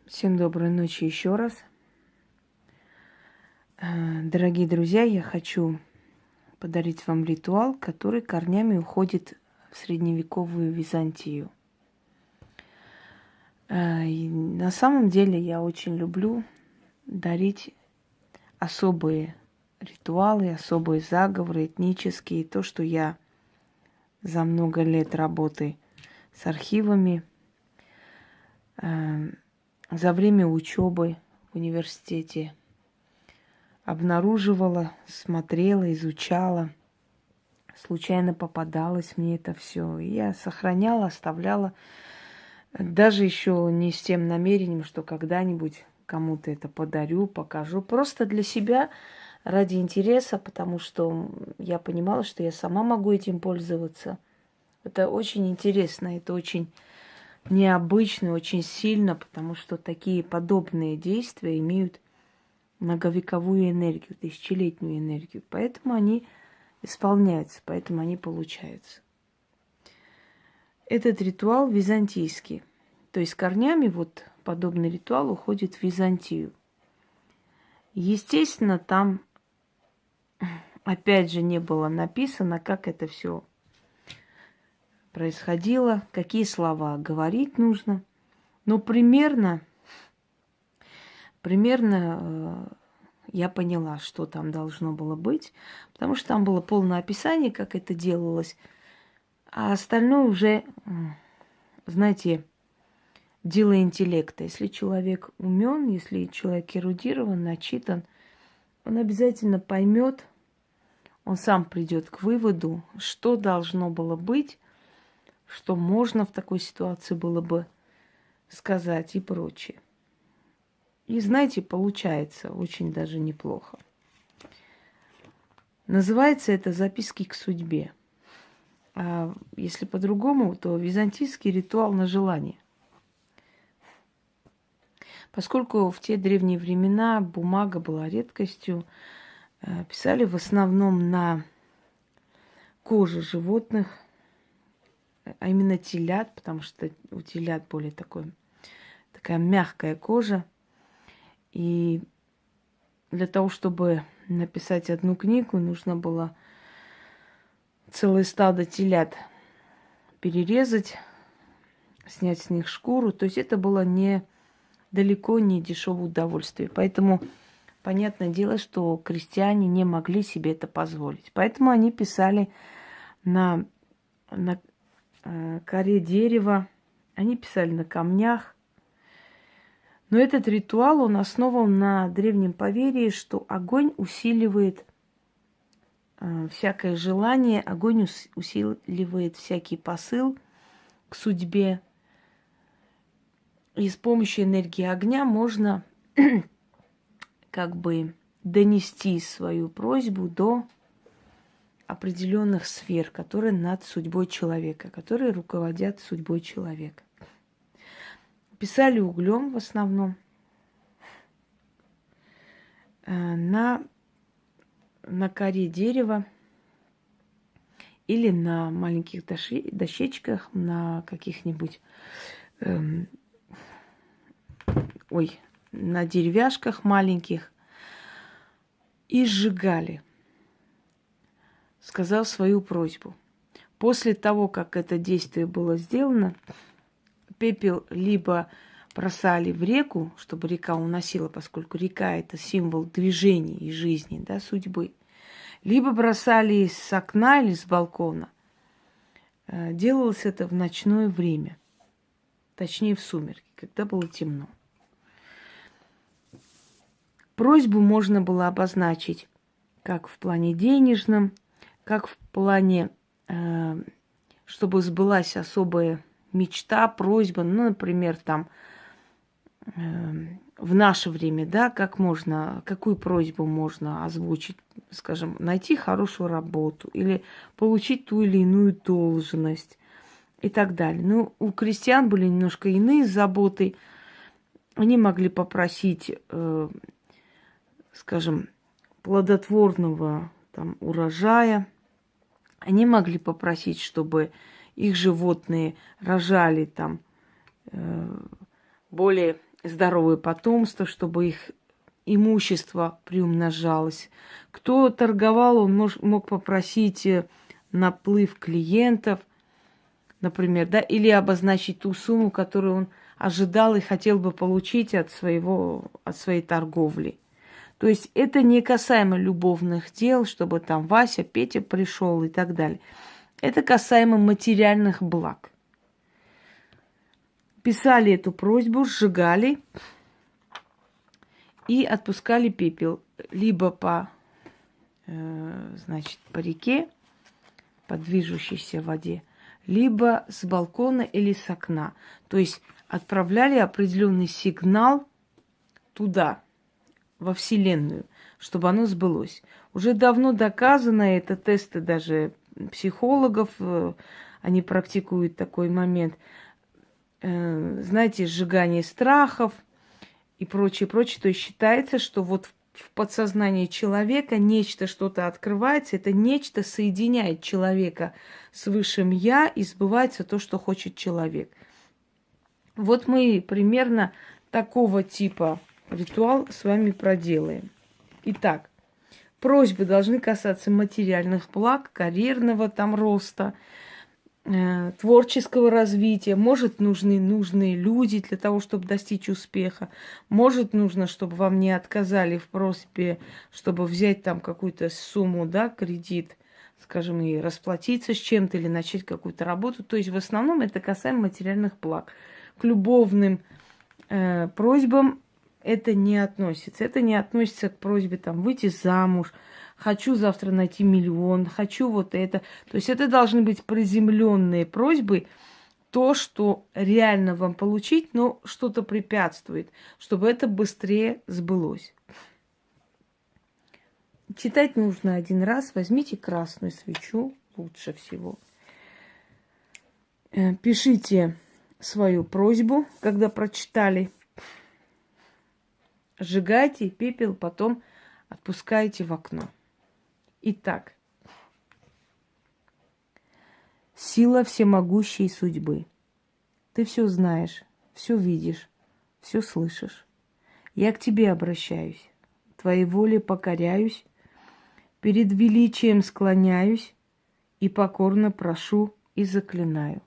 Всем доброй ночи еще раз. Дорогие друзья, я хочу подарить вам ритуал, который корнями уходит в средневековую Византию. И на самом деле я очень люблю дарить особые ритуалы, особые заговоры этнические, то, что я за много лет работы с архивами, за время учебы в университете обнаруживала, смотрела, изучала. Случайно попадалось мне это все. Я сохраняла, оставляла. Даже еще не с тем намерением, что когда-нибудь кому-то это подарю, покажу. Просто для себя, ради интереса, потому что я понимала, что я сама могу этим пользоваться. Это очень интересно, это очень необычно, очень сильно, потому что такие подобные действия имеют многовековую энергию, тысячелетнюю энергию. Поэтому они исполняются, поэтому они получаются. Этот ритуал византийский. То есть корнями вот подобный ритуал уходит в Византию. Естественно, там опять же не было написано, как это все происходило, какие слова говорить нужно. Но примерно я поняла, что там должно было быть, потому что там было полное описание, как это делалось, а остальное уже, знаете, дело интеллекта. Если человек умен, если человек эрудирован, начитан, он обязательно поймет, он сам придет к выводу, что должно было быть, что можно в такой ситуации было бы сказать и прочее. И знаете, получается очень даже неплохо. Называется это «Записки к судьбе». А если по-другому, то византийский ритуал на желание. Поскольку в те древние времена бумага была редкостью, писали в основном на коже животных, а именно телят, потому что у телят более такая мягкая кожа. И для того, чтобы написать одну книгу, нужно было целое стадо телят перерезать, снять с них шкуру. То есть это было далеко не дешевое удовольствие. Поэтому понятное дело, что крестьяне не могли себе это позволить. Поэтому они писали на коре дерева, они писали на камнях. Но этот ритуал, он основан на древнем поверье, что огонь усиливает всякое желание, огонь усиливает всякий посыл к судьбе. И с помощью энергии огня можно как бы донести свою просьбу до определенных сфер, которые над судьбой человека, которые руководят судьбой человека. Писали углем в основном на коре дерева или на маленьких дощечках, на каких-нибудь, на деревяшках маленьких и сжигали, сказав свою просьбу. После того, как это действие было сделано, пепел либо бросали в реку, чтобы река уносила, поскольку река – это символ движения и жизни, да, судьбы. Либо бросали с окна или с балкона. Делалось это в ночное время, точнее в сумерки, когда было темно. Просьбу можно было обозначить как в плане денежном, как в плане, чтобы сбылась особая мечта, просьба, ну, например, там, в наше время, да, какую просьбу можно озвучить, скажем, найти хорошую работу или получить ту или иную должность и так далее. Ну, у крестьян были немножко иные заботы. Они могли попросить, скажем, плодотворного там урожая. Они могли попросить, чтобы их животные рожали там более здоровое потомство, чтобы их имущество приумножалось. Кто торговал, он мог попросить наплыв клиентов, например, да, или обозначить ту сумму, которую он ожидал и хотел бы получить от своей торговли. То есть это не касаемо любовных дел, чтобы там Вася, Петя пришел и так далее. Это касаемо материальных благ. Писали эту просьбу, сжигали и отпускали пепел либо по реке, по движущейся воде, либо с балкона или с окна. То есть отправляли определенный сигнал туда, во Вселенную, чтобы оно сбылось. Уже давно доказано, это тесты даже психологов, они практикуют такой момент, знаете, сжигание страхов и прочее, прочее. То есть считается, что вот в подсознании человека нечто, что-то открывается, это нечто соединяет человека с высшим «я», и сбывается то, что хочет человек. Вот мы примерно такого типа ритуал с вами проделаем. Итак, просьбы должны касаться материальных благ, карьерного там роста, творческого развития. Может, нужны люди для того, чтобы достичь успеха. Может, нужно, чтобы вам не отказали в просьбе, чтобы взять там какую-то сумму, да, кредит, скажем, и расплатиться с чем-то или начать какую-то работу. То есть в основном это касаемо материальных благ. К любовным просьбам это не относится. Это не относится к просьбе там выйти замуж, хочу завтра найти миллион, хочу вот это. То есть это должны быть приземленные просьбы, то, что реально вам получить, но что-то препятствует, чтобы это быстрее сбылось. Читать нужно один раз. Возьмите красную свечу, лучше всего. Пишите свою просьбу, когда прочитали. Сжигайте пепел, потом отпускаете в окно. Итак, сила всемогущей судьбы. Ты все знаешь, все видишь, все слышишь. Я к тебе обращаюсь, твоей воле покоряюсь, перед величием склоняюсь и покорно прошу и заклинаю.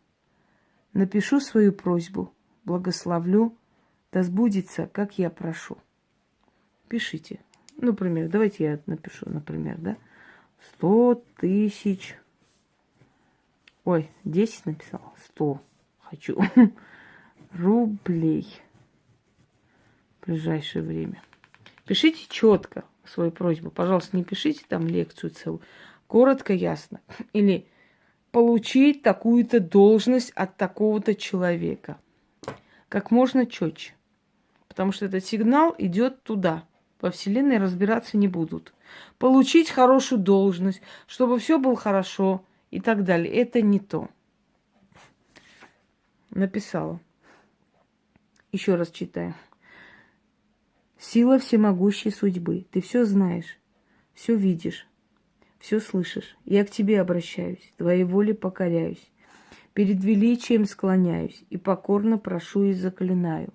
Напишу свою просьбу, благословлю, да сбудется, как я прошу. Пишите. Например, давайте я напишу, например, да, 100 тысяч. Ой, 10 написала. 100 хочу. Рублей. В ближайшее время. Пишите четко свою просьбу. Пожалуйста, не пишите там лекцию целую. Коротко, ясно. Или получить такую-то должность от такого-то человека. Как можно четче. Потому что этот сигнал идет туда. Во Вселенной разбираться не будут. Получить хорошую должность, чтобы все было хорошо и так далее. Это не то. Написала. Еще раз читаю. Сила всемогущей судьбы. Ты все знаешь, все видишь, все слышишь. Я к тебе обращаюсь, твоей воле покоряюсь. Перед величием склоняюсь и покорно прошу и заклинаю.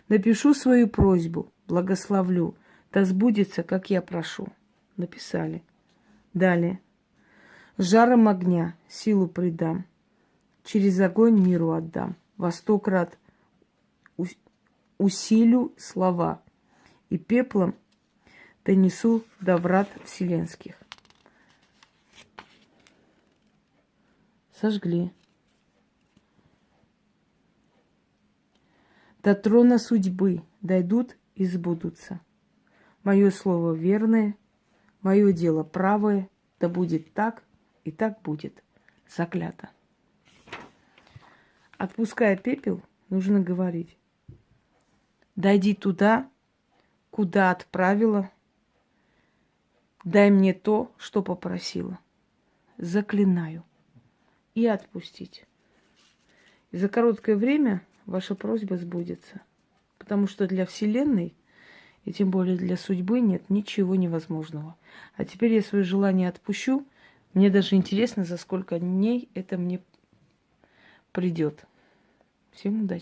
Напишу свою просьбу, благословлю, да сбудется, как я прошу. Написали. Далее. С жаром огня силу придам, через огонь миру отдам. Во 100 крат усилю слова, и пеплом донесу до врат вселенских. Сожгли. До трона судьбы дойдут и сбудутся. Мое слово верное, мое дело правое, да будет так, и так будет. Заклято. Отпуская пепел, нужно говорить. Дойди туда, куда отправила, дай мне то, что попросила. Заклинаю. И отпустить. И за короткое время ваша просьба сбудется. Потому что для Вселенной, и тем более для судьбы, нет ничего невозможного. А теперь я свое желание отпущу. Мне даже интересно, за сколько дней это мне придет. Всем удачи.